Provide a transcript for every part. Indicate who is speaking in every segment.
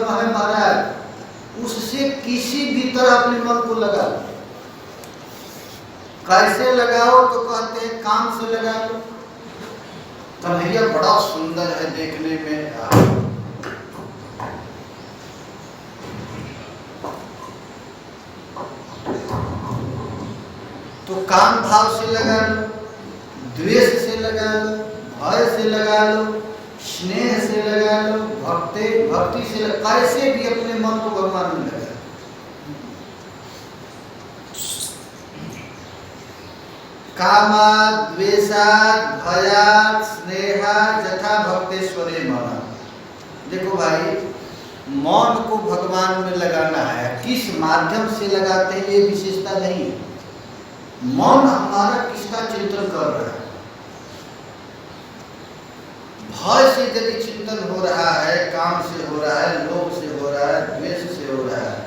Speaker 1: कर्म है महाराज, उससे किसी भी तरह अपने मन को लगा। कैसे लगाओ तो कहते हैं काम से लगा लो। कन्हैया बड़ा सुंदर है देखने में, तो काम भाव से लगा लो, द्वेष से लगा लो, भय से लगा लो, स्नेह से लगा लो, भक्ति से कैसे भी अपने मन को भगवान में लगा। कामात् द्वेषात् भयात् स्नेहात् यथा भक्तेश्वरे मन। देखो भाई, मन को भगवान में लगाना है, किस माध्यम से लगाते हैं ये विशेषता नहीं है। मन हमारा किसका चिंतन कर रहा है। भय से यदि चिंतन हो रहा है, काम से हो रहा है, लोभ से हो रहा है, द्वेष से हो रहा है,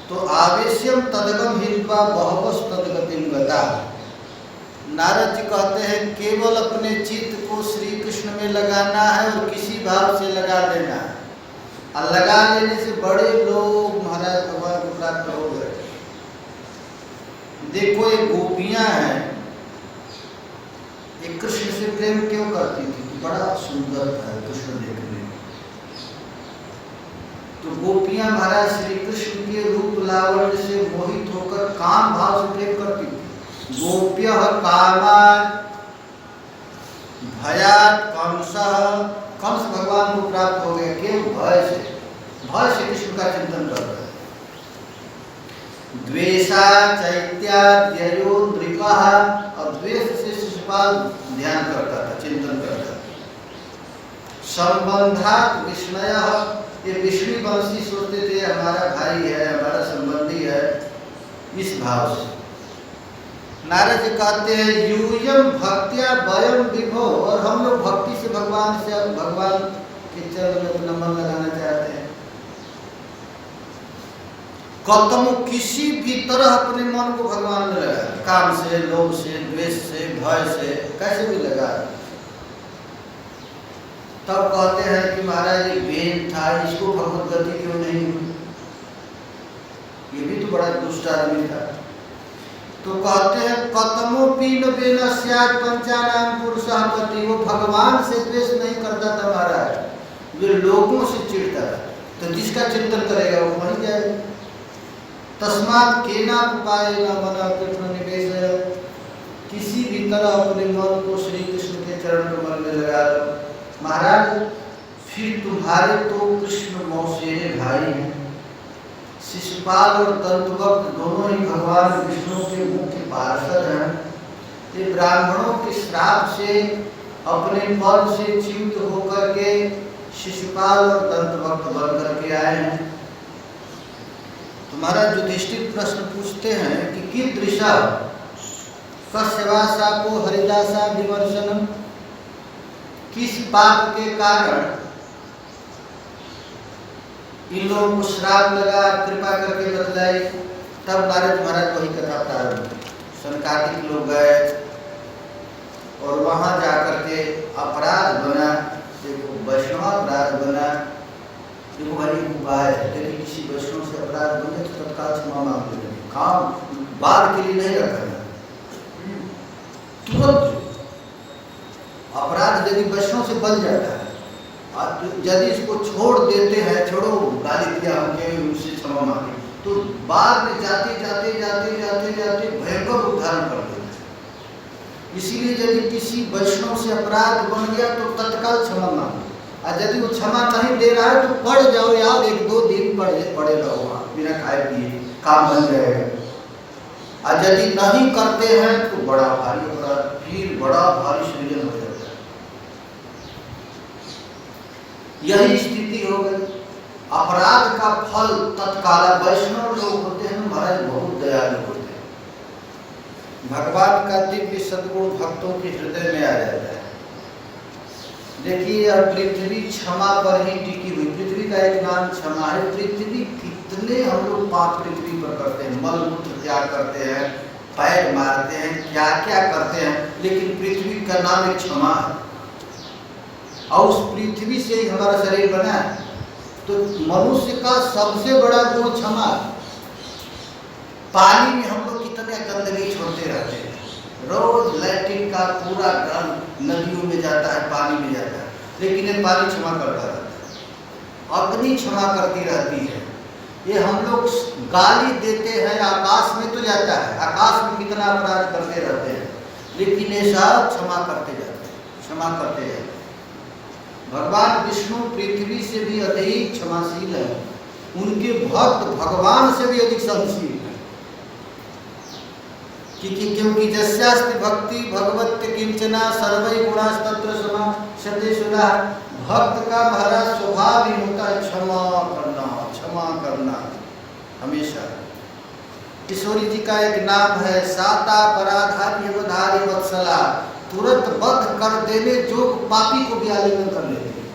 Speaker 1: तो आवेश्यम तदगम हित्वा बहवस तदगतिम गता। नारद जी कहते हैं केवल अपने चित्त को श्री कृष्ण में लगाना है और किसी भाव से लगा देना है, और लगा लेने से बड़े लोग महाराज भगवान को प्राप्त हो गए। देखो ये गोपियां हैं, एक कृष्ण से प्रेम क्यों करती थी? बड़ा सुंदर था कृष्ण देखने में। तो गोपियां महाराज श्री कृष्ण के रूप लावण्य से मोहित होकर काम भाव से प्रेम करती थी। गोप्यः कामात् भयात् कंसः, कंस भगवान को प्राप्त हो गए। क्यों? भय से कृष्ण का चिंतन कर रहे। द्वेषा चैत्याद्ययो नृपः, और द्वेष से शिशुपाल ध्यान करता था, चिंतन करता था। संबंधात् विस्मयः, ये विष्णु वंशी सोचते थे हमारा भाई है, हमारा संबंधी है, इस भाव से। नारद जी कहते हैं यूयम भक्त्या वयम विभो, और हम लोग भक्ति से भगवान के चरण में अपना मन लगाना चाहते हैं। कतम किसी भी तरह अपने मन को भगवान में लगा, काम से, लोभ से, द्वेष से, भय से, कैसे भी लगा। तब कहते हैं कि महाराज ये बेन था, इसको भगवत गति क्यों नहीं हुई? ये भी तो बड़ा दुष्ट आदमी था। तो कहते हैं कतमो पीन बेन स्यात् पंचानाम पुरुषः पति, वो भगवान से द्वेष नहीं करता था महाराज, जो लोगों से चिढ़ता था। तो जिसका चिंतन करेगा वो मर जाएगा। तस्मात् केनापुपायेन मनः कृष्ण निवेशय, किसी भी तरह अपने मन को श्री कृष्ण के चरण कमल में लगा लो महाराज, फिर तुम्हारे तो कृष्ण मौसेरे भाई हैं। शिशुपाल और दंतवक्त दोनों ही भगवान विष्णु के मुख्य पार्षद हैं। ये ब्राह्मणों के श्राप से अपने पद से च्युत होकर के शिशुपाल और दंतवक्त बन करके आए हैं। तुम्हारा युधिष्ठिर प्रश्न पूछते हैं कि कीदृशा कस्यवा शापो हरिदासा विमर्शनम, किस पाप के कारण इन लोगों को श्राप लगा, कृपा करके बतलाई। तब नारद महाराज वही कथा प्रारंभ। सनकादिक लोग गए और वहां जाकर के अपराध बना, देखो वैष्णव अपराध बना। देखो भाई उपाय है, यदि किसी वैष्णव से अपराध बने तो तत्काल क्षमा मांग लेना, काम बाद के लिए नहीं रखना, तुरंत। अपराध यदि वैष्णव से बन जाता है, यदि इसको छोड़ देते हैं, छोड़ो गाली दिया हमने, उनसे क्षमा मांगे, तो बाद में जाते भयंकर रूप धारण कर देते हैं। इसीलिए यदि किसी वैष्णव से अपराध बन गया तो तत्काल क्षमा मांगो, और यदि वो क्षमा नहीं दे रहा है तो पड़ जाओ यार, 1-2 दिन पड़े रहो वहाँ बिना खाए पिए, काम बन जाएगा। और यदि नहीं करते हैं तो बड़ा भारी अपराध, फिर बड़ा भारी सृजन हो जाता है। यही स्थिति हो गई। अपराध का फल तत्काल। वैष्णव लोग होते हैं महाराज, बहुत दयालु होते हैं। भगवान का दिव्य सद्गुण भक्तों के हृदय में आ जाता है। देखिए पृथ्वी क्षमा पर ही टिकी हुई, पृथ्वी का एक नाम क्षमा है। पृथ्वी कितने हम लोग पाप पृथ्वी पर करते हैं, मल मूत्र त्याग करते हैं, पैर मारते हैं, क्या क्या करते हैं, लेकिन पृथ्वी का नाम एक क्षमा है। और उस पृथ्वी से ही हमारा शरीर बना है। तो मनुष्य का सबसे बड़ा गुण क्षमा। पानी में हम लोग कितने गंदगी छोड़ते रहते हैं, रोज लैट्रिन का पूरा ड्रम नदियों में जाता है, पानी में जाता है, लेकिन ये पानी क्षमा करता रहता है, अग्नि क्षमा करती रहती है। ये हम लोग गाली देते हैं, आकाश में तो जाता है, आकाश में कितना अपराध करते रहते हैं, लेकिन ये सब क्षमा करते जाते हैं, क्षमा करते जाते हैं। भगवान विष्णु पृथ्वी से भी अधिक क्षमाशील है, उनके भक्त भगवान से भी अधिक सहनशील है। क्योंकि जस्यास्ति भक्ति भगवत्य किंचना सर्वै गुणास्तत्र समाशते सुधा। भक्त का महाराज स्वभाव ही होता है क्षमा करना, क्षमा करना हमेशा। किशोरी जी का एक नाम है साता पराधारी अवधारी वत्सला, तुरंत बध कर देने जो पापी को भी आलिंगन कर लेते हैं।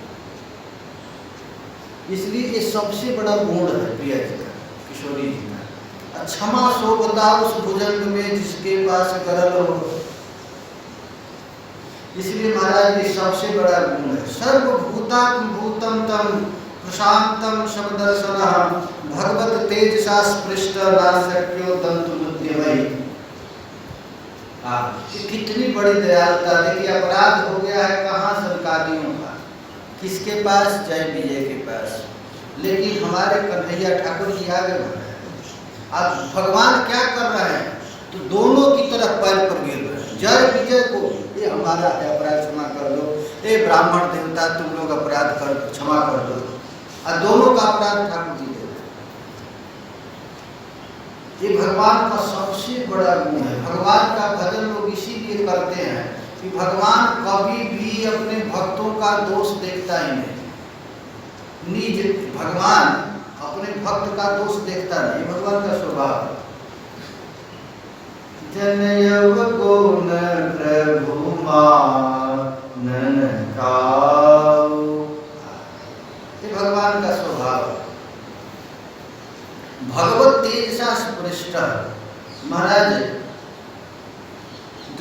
Speaker 1: इसलिए ये सबसे बड़ा गुण है प्रिया जी का, किशोरी जी का। क्षमा शोभता उस भुजंग में जिसके पास गरल हो। इसलिए महाराज ये सबसे बड़ा गुण है। सर्वभूतात्मभूतम तम प्रशांतम शब्दर्शनः भगवत तेजसा स्पृष्ट नाशक्यो दंतुमुद्यमयी। ये कितनी बड़ी दयालुता। देखिए अपराध हो गया है कहाँ, सरकारियों का, किसके पास, जय विजय के पास, लेकिन हमारे कन्हैया ठाकुर जी आगे बढ़ रहे हैं। अब भगवान क्या कर रहे हैं, तो दोनों की तरफ पैर पर गिर रहे हैं। जय विजय को ये हमारा है, अपराध क्षमा कर दो, ये ब्राह्मण देवता तुम लोग अपराध कर क्षमा कर दो, और दोनों का अपराध ठाकुर जी दे रहे हैं। ये भगवान का सबसे बड़ा गुण है। भगवान का भजन लोग इसीलिए करते हैं कि भगवान कभी भी अपने भक्तों का दोष देखता ही नहीं। निज भगवान अपने भक्त का दोष देखता नहीं, भगवान का स्वभाव। जनयव गुण प्रभु मानन काऊ, ये भगवान का स्वभाव। भगवत तेजसा स्पृष्ट। महाराज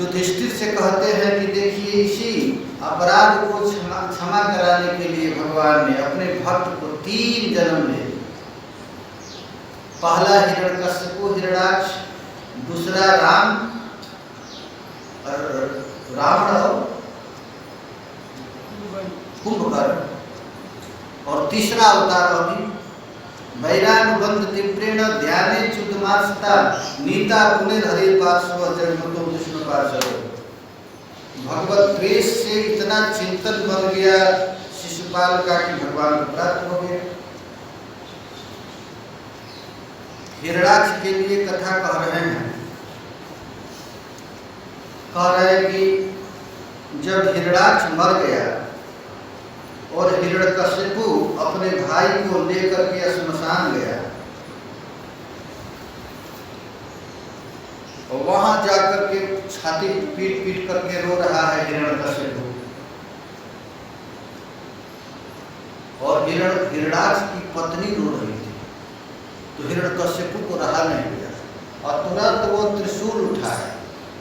Speaker 1: युधिष्ठिर से कहते हैं कि देखिए इसी अपराध को क्षमा कराने के लिए भगवान ने अपने भक्त को 3 जन्म ले। पहला हिरण्यकश्यप हिरण्याक्ष, दूसरा रावण और कुंभकर्ण, और तीसरा अवतार अभी वैरानुबंध तीव्रेण ध्याने चुदमास्ता नीता पुनः हरे पार्श्व जगमतो विष्णु पार्श्व। भगवत द्वेष से इतना चिंतन बन गया शिशुपाल का कि भगवान को प्राप्त हो गया। हिरण्याक्ष के लिए कथा कह रहे हैं, कह रहे हैं कि जब हिरण्याक्ष मर गया और हिरण्यकशिपु अपने भाई को लेकर के श्मशान गया, और वहां जाकर के छाती पीट पीट करके रो रहा है हिरण्यकशिपु, और हिरण्याक्ष की पत्नी रो रही थी। तो हिरण्यकशिपु को रहा नहीं गया और तुरंत वो त्रिशूल उठाया,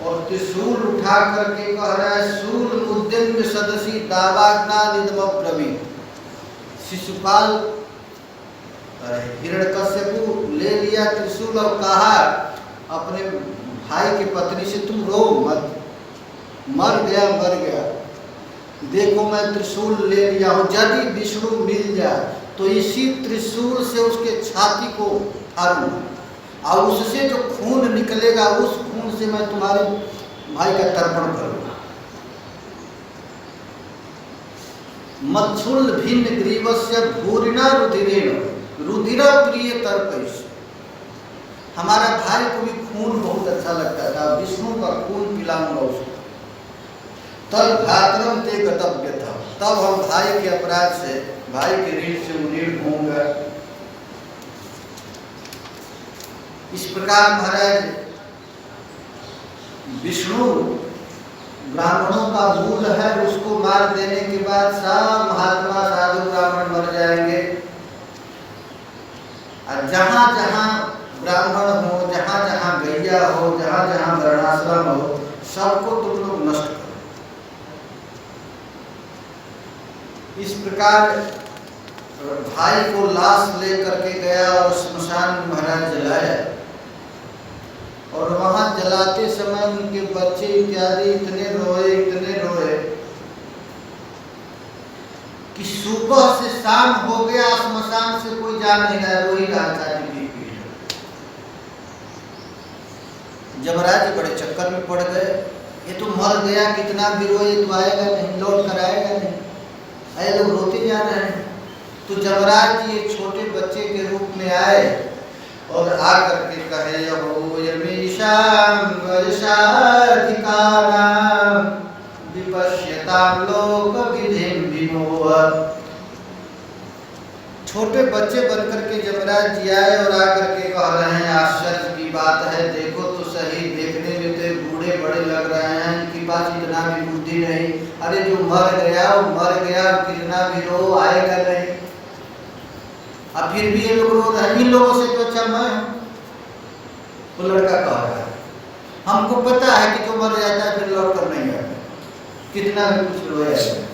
Speaker 1: और त्रिशूल उठा करके कह रहा है शूल उद्यम सदसी दावाग्ना निदमब्रवीत। शिशुपाल हिरण्यकशिपु ले लिया त्रिशूल और कहा अपने भाई की पत्नी से तुम रो मत, मर गया, देखो मैं त्रिशूल ले लिया हूँ, यदि विष्णु मिल जाए तो इसी त्रिशूल से उसके छाती को फाड़ूंगा, और उससे जो खून निकलेगा उस खून से मैं तुम्हारे भाई का तर्पण करूंगा। मच्छुल भिन्न ग्रीवस्य भूरिणा रुधिरेण रुधिरा प्रिय तर्पयिष्य। हमारा भाई को भी खून बहुत अच्छा लगता था, विष्णु का खून पिलाऊंगा उसको। तब भ्रातरम ते गतव्य था, तब हम भाई के अपराध से, भाई के ऋण से उन्नीत होंगे। इस प्रकार महाराज विष्णु ब्राह्मणों का मूल है, उसको मार देने के बाद सब महात्मा साधु ब्राह्मण मर जाएंगे। और जहाँ जहाँ ब्राह्मण हो, जहाँ जहाँ गैया हो, जहाँ जहाँ वर्णाश्रम हो, सबको तुम लोग नष्ट करो। इस प्रकार भाई को लाश लेकर के गया और श्मशान में महाराज जलाया। और वहां जलाते समय उनके बच्चे इत्यादि इतने रोए कि सुबह से शाम हो गया, श्मशान से कोई जा नहीं रहा, रो ही रहा था। जमराज बड़े चक्कर में पड़ गए, ये तो मर गया, कितना भी रोए तो आएगा नहीं, लौट कर आएगा नहीं, ऐसे लोग रोते जा रहे हैं। तो जमराज जी एक छोटे बच्चे के रूप में आए और आकर के कहे, हो यमीशाम वजशाधिकाराम विपश्यताम लोक विधिम विमोह। छोटे बच्चे बनकर के जमराज जी आए और आकर के कह रहे हैं, आश्चर्य की बात है, देखो तो सही, देखने में तो बूढ़े बड़े लग रहे हैं, इनके पास इतना भी बुद्धि नहीं। अरे जो मर गया वो मर गया, कितना भी रो आएगा नहीं। अब फिर भी ये लोग रो रहे हैं, इन लोगों से तो अच्छा मैं हूं। वो लड़का कह रहा है, हमको पता है कि जो मर जाता है फिर लौट कर नहीं आता, कितना भी कुछ रोया जाए।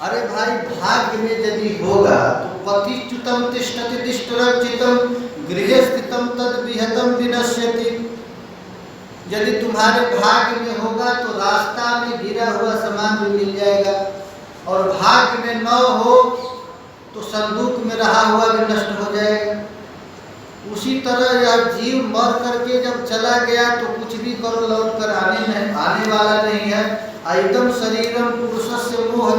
Speaker 1: अरे भाई, भाग्य में यदि होगा तो पतिच्युतम तिष्ठति तिष्ठरक्षितम गृहस्थितम तद विहतम विनश्यति। यदि तुम्हारे भाग्य में होगा तो रास्ता में गिरा हुआ सामान भी मिल जाएगा, और भाग्य में न हो तो संदूक में रहा हुआ भी नष्ट हो जाएगा। उसी तरह यह जीव मर करके जब चला गया तो कुछ भी करो लौट कर आने वाला नहीं है। आइतम शरीरम पुरुषस्य मोह,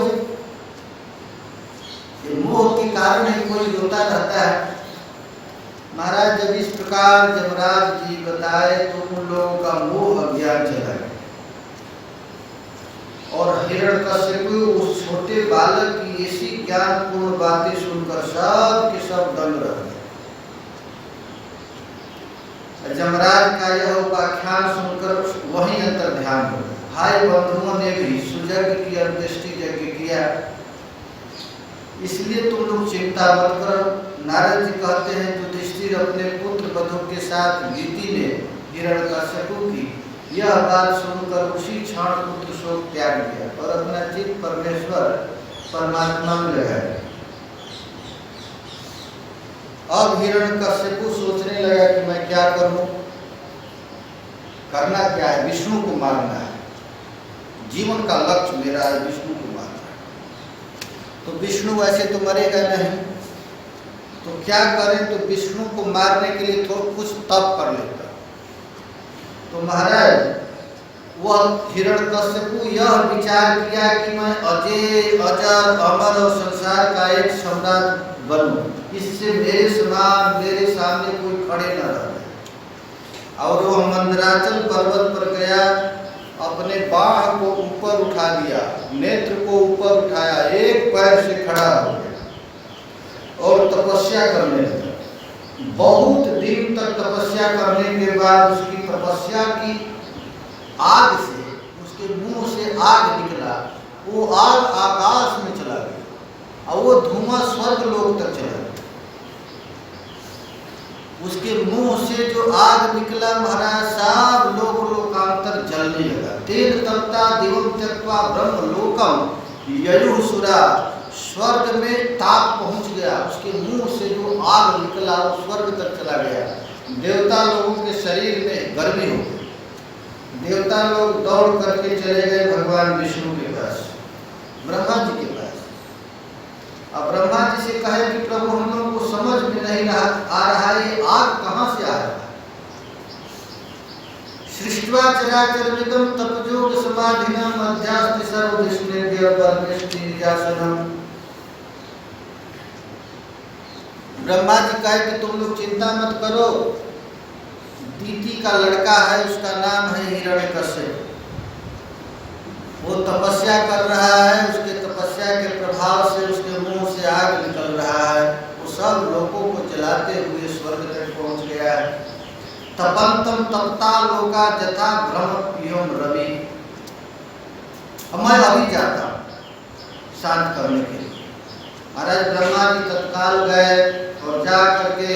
Speaker 1: मोह के कारण ही कोई रोता रहता है। महाराज जब इस प्रकार जमराज जी बताए तो उन लोगों का मोह अज्ञान चला गया, और हिरण्यकशिपु उस छोटे बालक की ऐसी ज्ञानपूर्ण बातें सुनकर सब के सब दंग रह गए। जमराज का यह उपाख्यान सुनकर वही अंतर ध्यान हो गया। भाई बंधुओं ने भी सुजग की अंत्येष्टि यज्ञ किया, इसलिए तुम लोग चिंता मत करो। नारद जी कहते हैं, युधिष्ठिर अपने पुत्र वधु के साथ गीति ने हिरण्यकशिपु की यह बात सुनकर उसी क्षण पुत्र शोक त्याग दिया और अपना चित्त परमेश्वर परमात्मा में लगाया। अब हिरण्यकशिपु सोचने लगा कि मैं क्या करूं, करना क्या है, विष्णु को मारना है, जीवन का लक्ष्य मेरा है विष्णु को मारना। तो विष्णु वैसे तो मरेगा नहीं, तो क्या करें, तो विष्णु को मारने के लिए थोड़ा कुछ तप कर लेता। तो महाराज वह हिरण्यकशिपु यह विचार किया कि मैं अजय अजर अमर और संसार का एक सम्राट बनूं, इससे मेरे समान मेरे सामने कोई खड़े न रहे। और वह मंदराचल पर्वत पर गया, अपने बाण को ऊपर उठा लिया, नेत्र को ऊपर उठाया, एक पैर से खड़ा हो गया और तपस्या करने लगा। बहुत दिन तक तपस्या करने के बाद उसकी तपस्या की आग से, उसके मुंह से आग निकला, वो आग आकाश में चला गया और वो धुआं स्वर्ग लोक तक चला गया। उसके मुंह से जो आग निकला महाराज, सब लोकांतर जलने लगा। तेन तप्ता दिवम त्यक्त्वा ब्रह्म लोकम ययुसुरा, स्वर्ग में ताप पहुंच गया। उसके मुंह से जो आग निकला वो स्वर्ग तक चला गया। देवता लोगों के शरीर में गर्मी हो गई, देवता लोग दौड़ करके चले गए भगवान विष्णु के पास, ब्रह्मा जी के पास। अब ब्रह्मा जी से कहे कि प्रभु हम लोगों को समझ में नहीं आ रहा है, ये आग कहाँ से आ रहा है। सृष्ट्वा चराचरमिदं तपजोग समाधिना मध्यास्ति सर्वदृष्टिर्भ्य परमेष्टि निजासनम। ब्रह्मा जी कहे कि तुम लोग चिंता मत करो, दीति का लड़का है, उसका नाम है हिरण्यकशिपु। वो तपस्या कर रहा है, उसके तपस्या के प्रभाव से उसके मुंह से आग निकल रहा है, वो सब लोगों को जलाते हुए स्वर्ग तक पहुंच गया है। तपंतम तपता लोका जथा ब्रह्म एवं रवि। मैं अभी जाता हूँ शांत करने के लिए। महाराज ब्रह्मा जी तत्काल गए और जा करके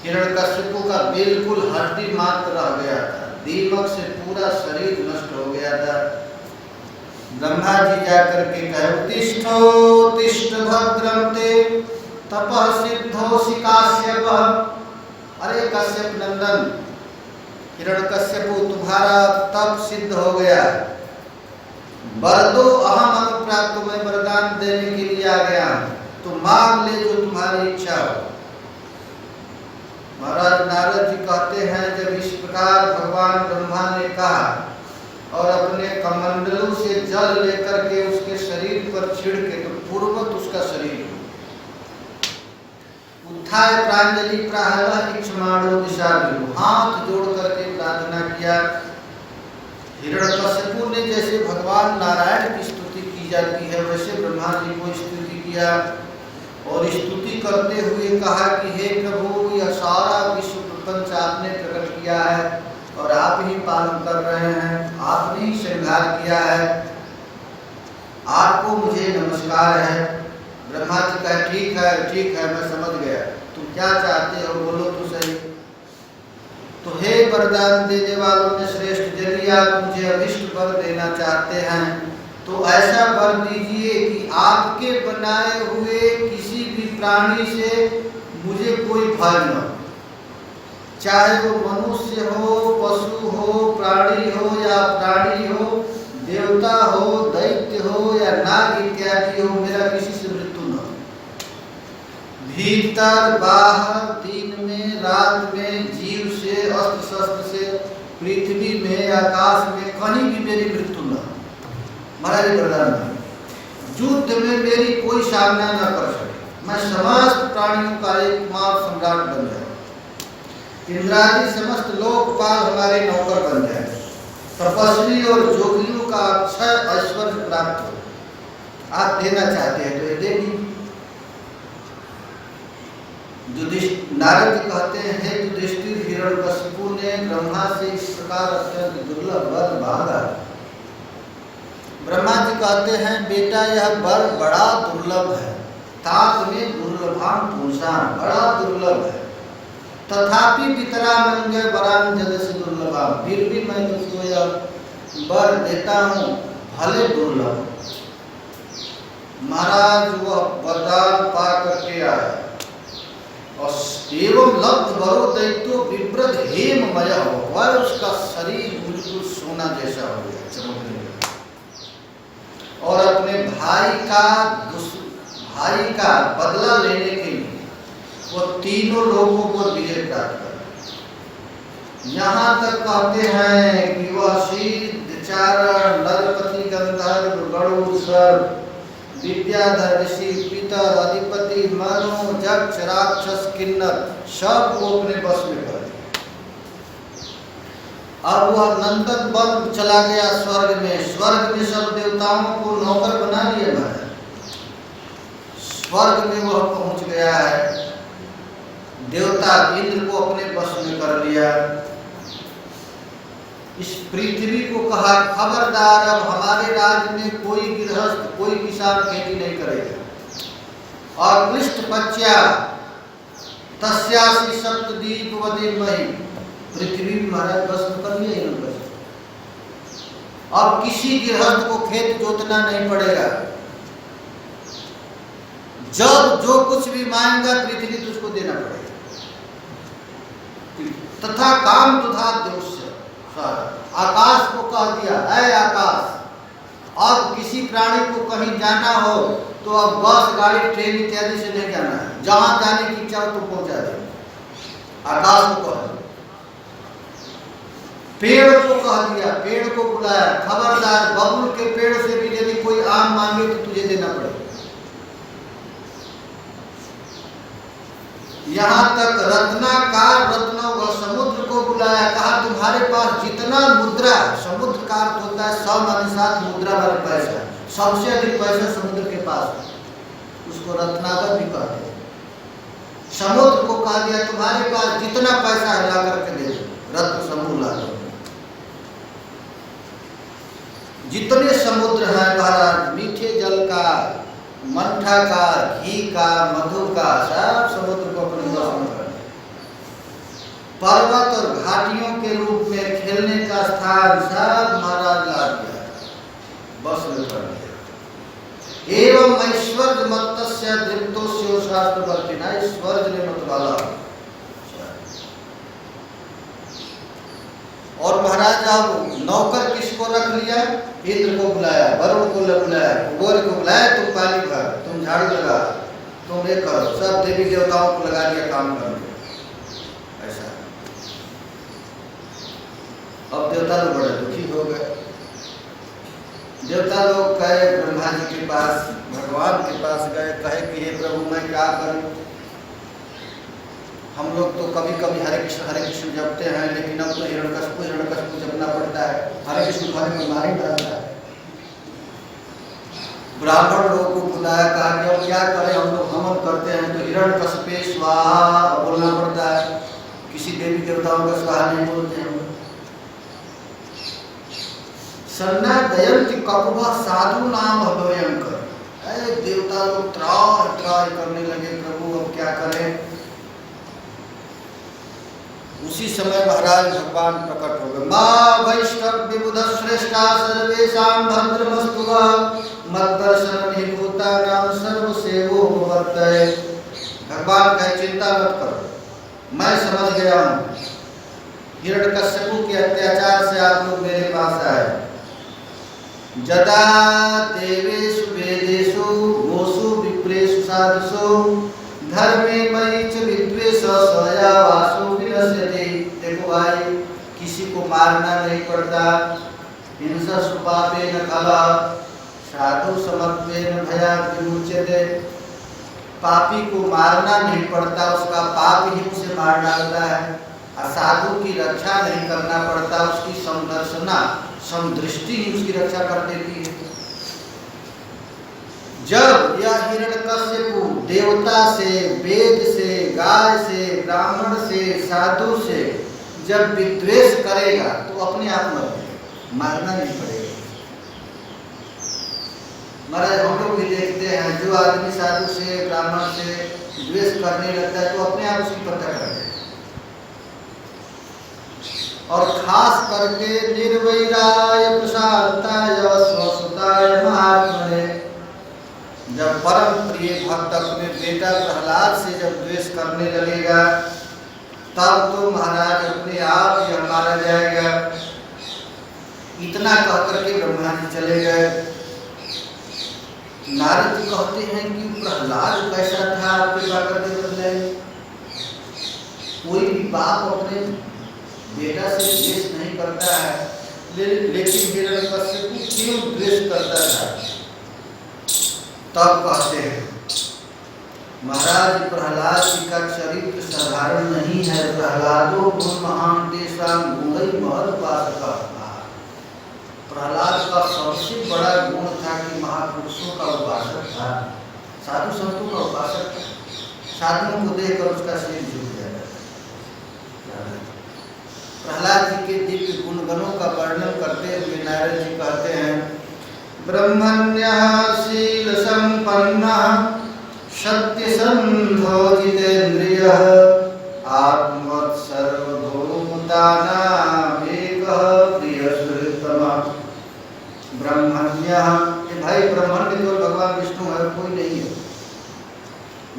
Speaker 1: हिरण्यकशिपु का बिल्कुल हड्डी मात्र रह गया था, दीमक से पूरा शरीर नष्ट हो गया था। ब्रह्मा जी जाकर के कहे उत्तिष्ठो उत्तिष्ठ भद्रं ते तपः सिद्धोऽसि काश्यप। अरे कश्यप नंदन हिरण्यकश्यप तुम्हारा तप सिद्ध हो गया, वर दो अहम अनुप्राप्त, मैं वरदान देने के लिए आ गया, तो मांग ले जो तुम्हारी इच्छा हो। महाराज नारद जी कहते हैं जब इस प्रकार भगवान ब्रह्मा ने कहा और अपने कमंडलों से जल लेकर के उसके शरीर पर छिड़के तो पूर्वत उसका शरीर उत्थाय प्रांजलि प्राहः इक्षमाणो दिशाभिमुखः, हाथ जोड़ करके प्रार्थना किया। हिरण्यकश्यपु ने जैसे भगवान नारायण की स्तुति की जाती है वैसे ब्रह्मा जी को स्तुति किया और स्तुति करते हुए कहा कि हे प्रभु, यह सारा विश्व प्रपंच आपने प्रकट किया है और आप ही पालन कर रहे हैं, आपने ही श्रृंगार किया है, आपको मुझे नमस्कार है। ब्रह्मा जी कहा ठीक है मैं समझ गया, तुम क्या चाहते हो बोलो तो सही। तो हे वरदान देने वालों में श्रेष्ठ, यदि आप मुझे अभिष्ट वर देना चाहते हैं तो ऐसा वर दीजिए कि आपके बनाए हुए किसी भी प्राणी से मुझे कोई भय न हो, चाहे वो मनुष्य हो, पशु हो, प्राणी हो या प्राणी हो, देवता हो, दैत्य हो या नाग इत्यादि हो, मेरा किसी से मृत्यु न हो। भीतर बाहर, दिन में रात में, जीव से अस्त्र शस्त्र से, पृथ्वी में आकाश में, कहीं भी मेरी मृत्यु न हो। महाराज वरदान, युद्ध में मेरी कोई सामना न कर सके, मैं समस्त प्राणियों का एकमात्र सम्राट बन जाए, इंद्रादि समस्त लोकपाल हमारे नौकर बन जाए, तपस्वी और जोगियों का अक्षय ऐश्वर्य प्राप्त हो। आप देना चाहते हैं तो ये देंगे। नारद जी कहते हैं युधिष्ठिर, हिरण्यकशिपु ने ब्रह्मा से इस प्रकार अत्यंत दुर्लभ वर मांगा। ब्रह्मा जी कहते हैं बेटा यह वर बड़ा दुर्लभ है, तात में दुर्लभाम पुरुषान, बड़ा दुर्लभ है, तथापि पितरा मंगे वरांजल से दुर्लभा, फिर भी मैं तुझको यह वर देता हूँ, भले दुर्लभ। महाराज वह वरदान पा करके आया और एवं लब्ध वरो दैत्यो विव्रत हेममय हो, वह उसका शरीर बिल्कुल सोना जैसा हो गया, चमकने लगा, और अपने भाई का बदला लेने के लिए वो तीनों लोगों को विजय प्राप्त कर। यहाँ तक कहते हैं कि वह सिद्ध, चारण, नरपति, गंधर्व, गरुड़, सर्प, विद्याधर, ऋषि, पितर, अधिपति, मनु, जक्ष, राक्षस, किन्नर सब को अपने बस में कर दिया। अब वह नंदन वन चला गया स्वर्ग में, स्वर्ग में सब देवताओं को नौकर बना लिया है, स्वर्ग में वह पहुंच गया है, देवता इंद्र को अपने वश में कर लिया। इस पृथ्वी को कहा खबरदार, अब हमारे राज्य में कोई गृहस्थ, कोई किसान खेती नहीं करेगा। और क्लिष्ट पच्या तस्यासी सप्तदीप वदेमहि, पृथ्वी महाराज बस कर लिया इन्होंने। अब किसी गृहस्थ को खेत जोतना नहीं पड़ेगा, जब जो कुछ भी मांगेगा पृथ्वी तुझको देना पड़ेगा। तथा काम तुधा देवस्य, आकाश को कह दिया है आकाश, अब किसी प्राणी को कहीं जाना हो तो अब बस, गाड़ी, ट्रेन इत्यादि से नहीं जाना है, जहां जाने की इच्छा हो तो पहुंचा दे, आकाश को कह दिया। पेड़ को कह दिया, पेड़ को बुलाया, खबरदार बबुल के पेड़ से भी यदि कोई आम मांगे तो तुझे देना पड़ेगा। यहाँ तक रत्नाकार रत्नों व समुद्र को बुलाया, कहा तुम्हारे पास जितना मुद्रा, समुद्र का अर्थ होता है 100 मुद्रा वाले पैसा, सबसे अधिक पैसा समुद्र के पास है, उसको रत्नाकर भी कहते हैं। समुद्र को कहा दिया तुम्हारे पास जितना पैसा है ला करके दे दो, रत्न समूह ला दो। जितने समुद्र है महाराज, मीठे जल का, मंठा का, घी का, मधु का, सब समुद्र को अपने वश में कर दिया। पर्वत और घाटियों के रूप में खेलने का स्थान सब महाराज ला दिया। बस में कर दिया। एवं ऐश्वर्य मत्तस्य दृप्तोस्य शास्त्रवर्तिना, ऐश्वर्य ने मत वाला। और महाराज अब नौकर किसको रख लिया? इंद्र को बुलाया, वरुण को बुलाया, कुबेर को बुलाया, तुम पानी भर, तुम झाड़ू लगा, तुम ये करो, सब देवी देवताओं को लगा दिया काम करने। ऐसा अब देवता लोग बड़े दुखी हो गए। देवता लोग गए ब्रह्मा जी के पास, भगवान के पास गए, कहे कि हे प्रभु मैं क्या करूं? हम लोग तो कभी कभी हरे कृष्ण जपते हैं, लेकिन अब तो हिरण्यकश्यप जपना पड़ता है। हरे कृष्ण घर में मारी डालता है। ब्राह्मण लोगों को बुलाया, कहा कि अब क्या करें, हम लोग हवन करते हैं तो हिरण्यकश्यपे स्वाहा बोलना पड़ता है, किसी देवी देवताओं का स्वाहा नहीं बोलते हैं। सन्ना दयंती ककुवा साधु नाम भयंकर, अरे देवता लोग त्राय करने लगे, प्रभु अब क्या करें? उसी समय महाराज भगवान प्रकट हो गए। मां वैष्णव विबुध श्रेष्ठा सर्वेषां भद्रमस्तु मद्दर्शन भूतानां सर्व सेवो वर्तये। भगवान कहे चिंता मत करो, मैं समझ गया हूँ। हिरण्यकश्यप के अत्याचार से आप लोग मेरे पास आए। जदा देवेषु वेदेषु गोषु विप्रेषु साधुषु धर्मे मयि च विद्वेष स्वया वासु विनश्यते। देखो भाई, किसी को मारना नहीं पड़ता। हिंसा सुपापे न कला साधु समत्वेन भयात् विमुच्यते। पापी को मारना नहीं पड़ता, उसका पाप ही उसे मार डालता है। असाधु की रक्षा नहीं करना पड़ता, उसकी समदृष्टि ही उसकी रक्षा कर देती है। जब यह हिरण्यकश्यप देवता से, वेद से, गाय से, ब्राह्मण से, साधु से जब विद्वेष करेगा तो अपने आप मरेगा, मारना नहीं पड़ेगा। महाराज हम लोग भी देखते हैं, जो आदमी साधु से, ब्राह्मण से द्वेष करने लगता है तो अपने आप उसकी पता कर देता है। और खास करके निर्वैराय प्रसादाय स्वसुताय महात्मने, जब परम प्रिय भक्त अपने बेटा प्रहलाद से जब द्वेष करने लगेगा तब तो महाराज अपने आप ही मारा जाएगा। इतना कहकर के ब्रह्मा जी चले गए। नारद जी कहते हैं कि प्रहलाद कैसा था आपके जाकर के बदले? कोई भी बाप अपने बेटा से द्वेष नहीं करता है, लेकिन हिरण्यकश्यप क्यों द्वेष करता था? तब कहते हैं महाराज प्रहलाद जी का चरित्र साधारण नहीं है। प्रहलादो गुण महान तेषां गुणै महत्पासका। प्रहलाद का सबसे बड़ा गुण था कि महापुरुषों का उपासक था, साधु संतों का उपासक था। साधुओं को देखकर उसका सिर झुक जाता। प्रहलाद जी के दिव्य गुणगणों का वर्णन करते हुए नारद जी कहते हैं ब्रह्मण्यः शील संपन्नः सत्यसन्धो जितेन्द्रियः आत्मवत् सर्वभूतानां एकः प्रियसुहृत्तमः। ब्रह्मण्यः, ये भाई ब्रह्मण्य केवल भगवान विष्णु है, कोई नहीं है।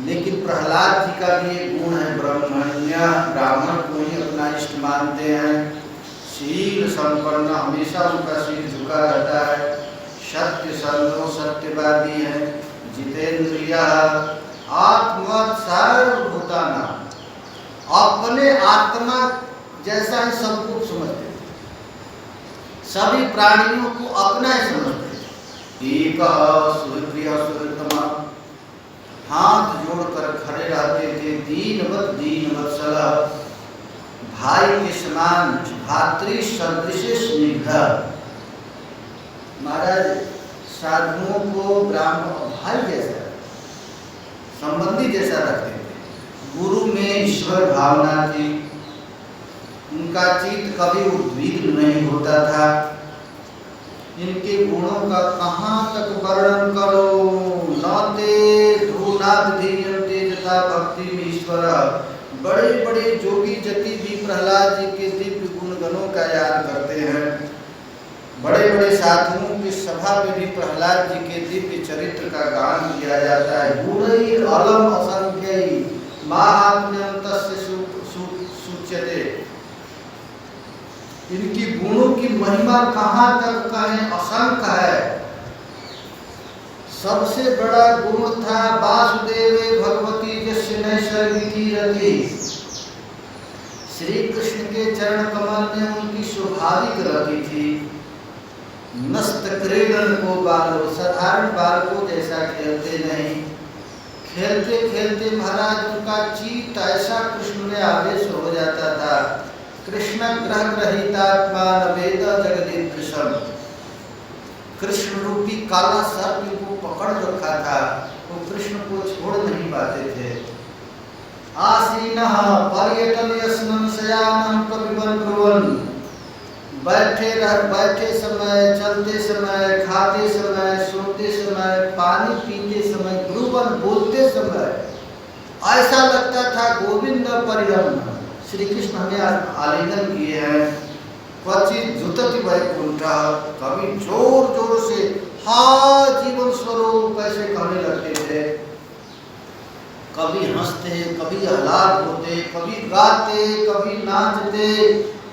Speaker 1: लेकिन प्रहलाद जी का भी एक गुण है ब्रह्मण्य, ब्राह्मण को ही अपना इष्ट मानते हैं। शील संपन्न, हमेशा उनका सिर झुका रहता है। सत्य संतो, सत्यवादी है। जितेंद्रिय, आत्मवत् सर्वभूतानां, अपने आत्मा जैसा ही सब कुछ समझते हैं, सभी प्राणियों को अपना ही समझते हैं। एक सुहृदय सुहृदमा, हाथ जोड़कर खड़े रहते थे। दीनवत् दीनवत्सल, भाई के समान, भातृ सदृश स्निग्ध। महाराज साधुओं को ब्राह्मण भाई जैसा, संबंधी जैसा रखते थे। गुरु में ईश्वर भावना थी। उनका चित्त कभी उद्विग्न नहीं होता था। इनके गुणों का कहाँ तक वर्णन करो। नाते ध्रुनाथ धीयन्ते तथा भक्ति में ईश्वर। बड़े बड़े जोगी जति भी प्रहलाद जी के दिव्य गुणगणों का याद करते हैं। बड़े बड़े साधुओं की सभा में भी प्रहलाद जी के दिव्य चरित्र का गान किया जाता है। गुणैः अलम असंख्यैः माहात्म्यं तस्य सूच्यते। इनकी गुणों की महिमा कहाँ तक कहें, असंख्य है। सबसे बड़ा गुण था वासुदेवे भगवती जस्य नैसर्गिकी रति। श्री कृष्ण के चरण कमल में उनकी स्वाभाविक रति थी। नस्त क्रीडन को बालो, साधारण बालकों जैसा खेलते नहीं। खेलते खेलते महाराज उनका चित्त ऐसा कृष्ण में आवेश हो जाता था। कृष्ण ग्रह ग्रहितात्मा नवेद जगदीदृशम। कृष्ण रूपी काला सर्प को पकड़ रखा था, वो कृष्ण को छोड़ नहीं पाते थे। आसीनः पर्यटन यस्मन् शयानं प्रपिबन् ब्रुवन्। बैठे समय, चलते समय, खाते समय, सोते समय, पानी पीते समय, ब्रुवन बोलते समय ऐसा लगता था गोविंद परिरम। श्री कृष्ण हमें आलिंगन किए हैं। क्वचित जुतति वैकुंठः, कभी जोर जोर से हा जीवन स्वरूप कैसे कहने लगते थे। कभी हंसते, कभी आह्लाद होते, कभी गाते, कभी नाचते।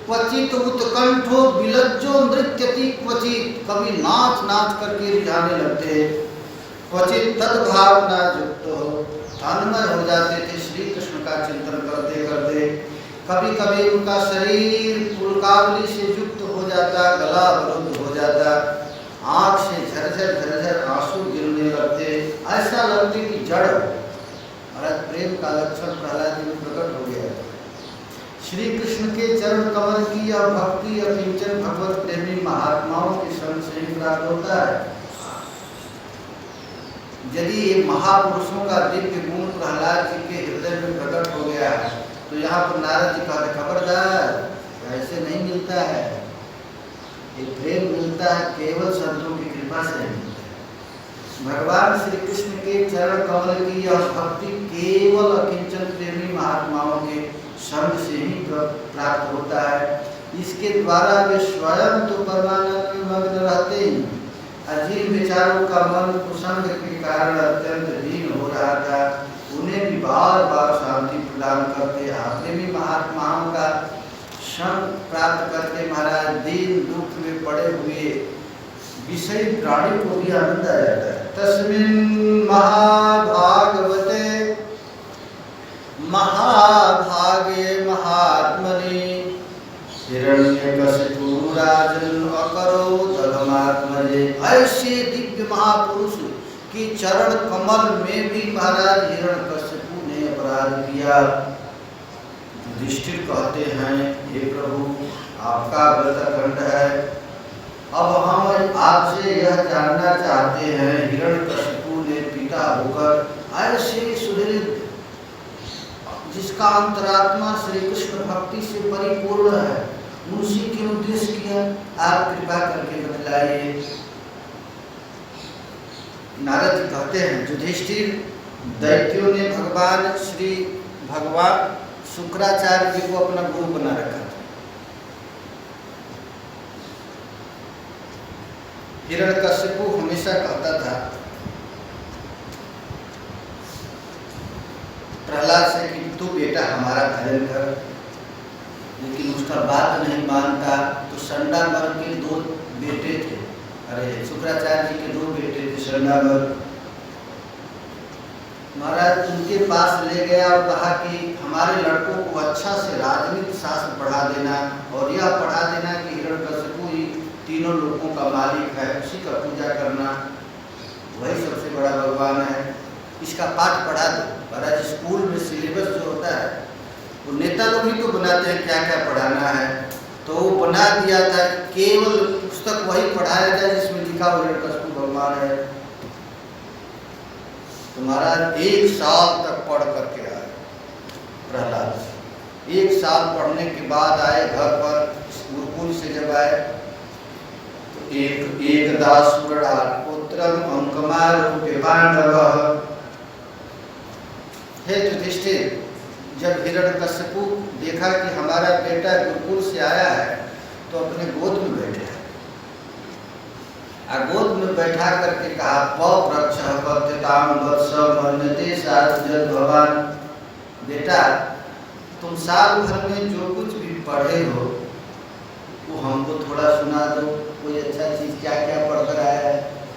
Speaker 1: क्वचित उत्कंठो विलज्जो नृत्यति क्वचित, कभी नाच नाच करके रिझाने लगते। क्वचित तद्भावना युक्तो, तन्मय हो जाते थे श्री कृष्ण का चिंतन करते करते। कभी कभी उनका शरीर पुलकावली से युक्त हो जाता, गला अवरुद्ध हो जाता, आँख से झरझर झरझर आंसू गिरने लगते। ऐसा लगते कि जड़। महाराज प्रेम का लक्षण प्रहलाद जी में प्रकट हो गया। श्री कृष्ण के चरण कमल की यह भक्ति अकिंचन भगवत प्रेमी महात्माओं के संग से ही प्राप्त होता है। यदि ये महापुरुषों का दिव्य गुण प्रहलाद जी के हृदय में प्रकट हो गया तो यहाँ पर नारद जी कहते खबरदार, ऐसे नहीं मिलता है। ये प्रेम मिलता है केवल संतों की कृपा से मिलता है। भगवान श्री कृष्ण के चरण कमल की यह भक्ति केवल अकिंचन प्रेमी महात्माओं के संग से ही प्राप्त होता है। इसके द्वारा वे स्वयं तो परमानंद में मग्न रहते ही, अजीब विचारों का मन कुसंग के कारण अत्यंत दीन हो रहा था, उन्हें भी बार बार शांति प्रदान करते। प्रेमी महात्माओं का संग प्राप्त करके महाराज दीन दुख में पड़े हुए विषय प्राणी को भी आनंद आ जाता है। तस्मिन् महाभागवते महाभागे महात्मनि हिरण्यकशिपु राजन् अकरोत् अधमात्मजे। ऐसे दिव्य महापुरुष की चरण कमल में भी महाराज हिरण्यकशिपु ने अपराध किया। युधिष्ठिर कहते हैं, हे प्रभु आपका व्रतखंड है, अब हम आपसे यह जानना चाहते हैं, हिरण्यकशिपु ने पिता होकर ऐसे सुदृढ़ जिसका अंतरात्मा श्री कृष्ण भक्ति से परिपूर्ण है, उनसे क्यों द्वेष किया, आप कृपा करके बतलाइए। नारद जी कहते हैं, युधिष्ठिर दैत्यों ने भगवान शुक्राचार्य जी को अपना गुरु बना रखा था। हिरण्यकशिपु हमेशा कहता था प्रहलाद से कि तू बेटा हमारा भजन कर, लेकिन उसका बात नहीं मानता। तो संडामर के 2 बेटे थे, अरे शुक्राचार्य जी के 2 बेटे थे संडामर। महाराज उनके पास ले गया और कहा कि हमारे लड़कों को अच्छा से राजनीति शास्त्र पढ़ा देना और यह पढ़ा देना कि हिरण्यकशिपु ही तीनों लोगों का मालिक है, उसी का पूजा करना, वही सबसे बड़ा भगवान है, इसका पाठ पढ़ा दो। महाराज स्कूल में सिलेबस जो होता है वो नेता लोग ही तो बनाते हैं क्या क्या पढ़ाना है, तो वो बना दिया था केवल पुस्तक वही पढ़ाया जाए जिसमें लिखा हो हिरण्यकशिपु भगवान है। तो महाराज 1 साल तक पढ़ करके आए प्रहलाद। 1 साल पढ़ने के बाद आए घर पर, गुरुकुल से जब आए तो एकदा सुरणात् पुत्रम अंकमारोप्य पांडवः। हे युधिष्ठिर, जब हिरण्यकशिपु देखा कि हमारा बेटा गुरुकुल से आया है तो अपने गोद में बैठा। गोद में बैठा करके कहा पप्रच्छ कत्यताम वत्स मन्यते सारजत भगवान, बेटा तुम साल भर में जो कुछ भी पढ़े हो वो हमको थोड़ा सुना दो, कोई अच्छा चीज क्या क्या पढ़कर आया है।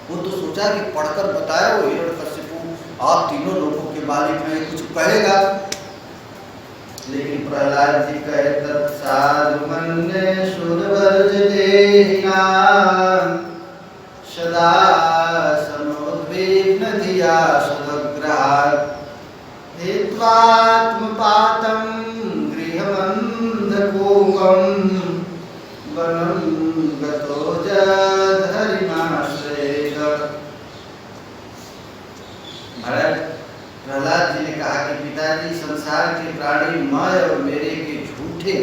Speaker 1: वो तो सोचा कि पढ़कर बताया वो हिरण्यकशिपु आप तीनों लोगों के मालिक हैं, कुछ कहेगा। लेकिन प्रहलाद जी कहे तत्साधु मन्ये सुरवर्जते सदा सनोद्विग्न धिया सदग्रहात् हेत्वात्मपातं गृहमन्धकूपं वनं गतो जद्धरिमाश्रयेत। महाराज प्रहलाद जी ने कहा कि पिताजी संसार के प्राणी मैं और मेरे के झूठे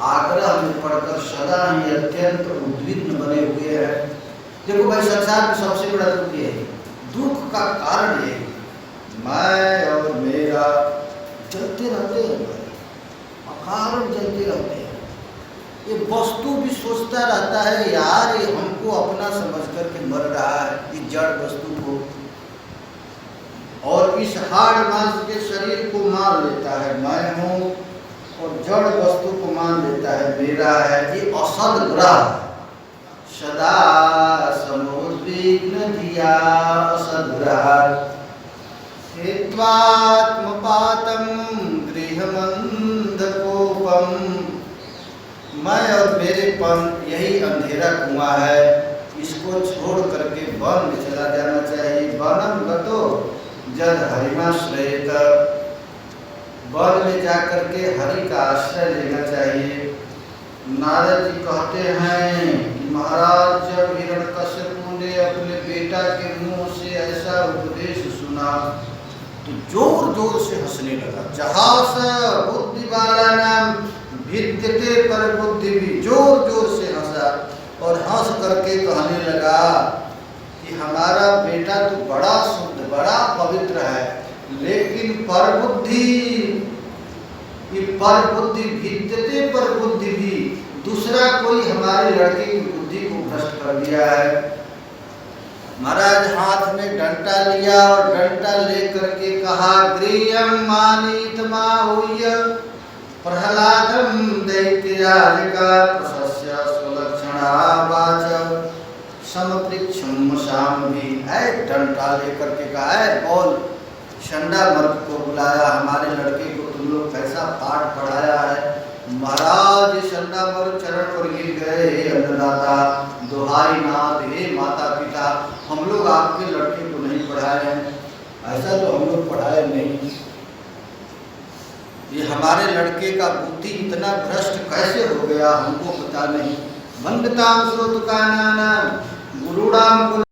Speaker 1: आग्रह में पड़कर सदा ही अत्यंत उद्विग्न बने हुए हैं। देखो भाई संसार में सबसे बड़ा दुख ये है, दुख का कारण ये मैं और मेरा चलते रहते हैं, अकारण चलते रहते हैं। ये वस्तु भी सोचता रहता है यार ये हमको अपना समझ करके मर रहा है, इस जड़ वस्तु को, और इस हाड़ मांस के शरीर को मान लेता है मैं हूँ, और जड़ वस्तु को मान लेता है मेरा है। ये असद ग्रह सदा समुद्विग्न धिया असद्ग्रहात् हेत्वात्मपातं गृहमन्धकूपं। मैं और मेरेपन यही अंधेरा कुआं है, इसको छोड़ करके वन में चला जाना चाहिए। वनम गतो जद हरिमाश्रयेत, वन में जाकर के हरि का आश्रय लेना चाहिए। नारद जी कहते हैं कि महाराज जब हिरण्यकश्यपु ने अपने बेटा के मुंह से ऐसा उपदेश सुना तो जोर जोर से हंसने लगा। जहास बुद्धि वाला नाम भिद्यते पर बुद्धि भी, जोर जोर से हंसा और हंस करके कहने लगा कि हमारा बेटा तो बड़ा शुद्ध बड़ा पवित्र है, लेकिन पर बुद्धि भिद्यते पर बुद्धि भी, दूसरा कोई हमारे लड़के की बुद्धि को भ्रष्ट कर दिया है। महाराज हाथ में डंटा लिया और डंटा लेकर के कहा गृहं मानीत माहुह्य प्रहलादं दैत्यराजका प्रशस्य स्वलक्षणा वाच समपृक्षं शाम्भि। ऐ डंटा लेकर के कहा है बोल, शंडा मर्द को बुलाया, हमारे लड़के को तुम लोग कैसा पाठ पढ़ाया है। महाराज शंडा मर्द चरण पर गिर गए, हे अन्नदाता दुहाई नाथ हे माता पिता, हम लोग आपके लड़के को नहीं पढ़ाए हैं, ऐसा तो हम लोग पढ़ाए नहीं। ये हमारे लड़के का बुद्धि इतना भ्रष्ट कैसे हो गया हमको पता नहीं। वंदताम श्रोतकानां गुरुणाम